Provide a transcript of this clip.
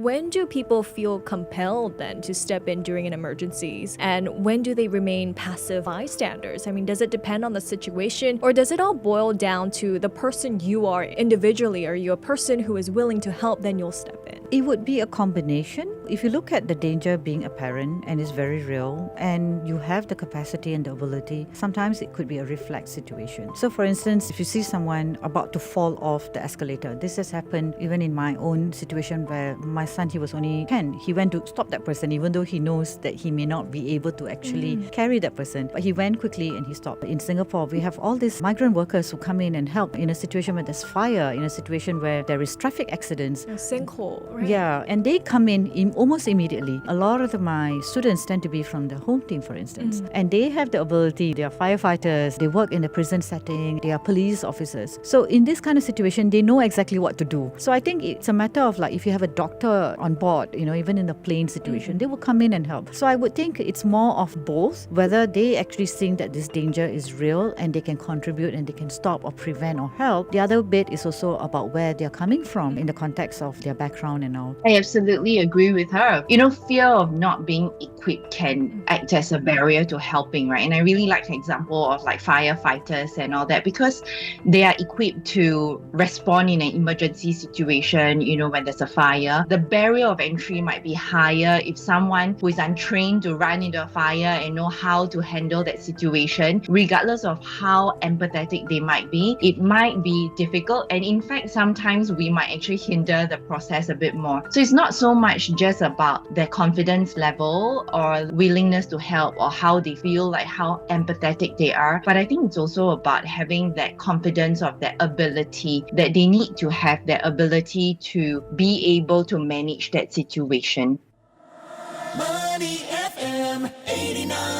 when do people feel compelled then to step in during an emergencies? And when do they remain passive bystanders? I mean, does it depend on the situation, or does it all boil down to the person you are individually? Are you a person who is willing to help, then you'll step in? It would be a combination. If you look at the danger being apparent and is very real, and you have the capacity and the ability, sometimes it could be a reflex situation. So for instance, if you see someone about to fall off the escalator, this has happened even in my own situation where my son, he was only 10. He went to stop that person even though he knows that he may not be able to actually carry that person. But he went quickly and he stopped. In Singapore, we have all these migrant workers who come in and help in a situation where there's fire, in a situation where there is traffic accidents. A sinkhole, right? Yeah, and they come in almost immediately. A lot of my students tend to be from the home team, for instance, and they have the ability. They are firefighters, they work in the prison setting, they are police officers. So in this kind of situation, they know exactly what to do. So I think it's a matter of like, if you have a doctor on board, even in the plane situation, they will come in and help. So I would think it's more of both, whether they actually think that this danger is real and they can contribute and they can stop or prevent or help. The other bit is also about where they're coming from in the context of their background and all. I absolutely agree with her. Fear of not being equipped can act as a barrier to helping, right? And I really like the example of like firefighters and all that, because they are equipped to respond in an emergency situation, when there's a fire. The barrier of entry might be higher if someone who is untrained to run into a fire and know how to handle that situation, regardless of how empathetic they might be. It might be difficult, and in fact, sometimes we might actually hinder the process a bit more. So it's not so much just about their confidence level or willingness to help or how they feel, like how empathetic they are, but I think it's also about having that confidence of their ability, that they need to have that ability to be able to manage that situation. Money FM 89.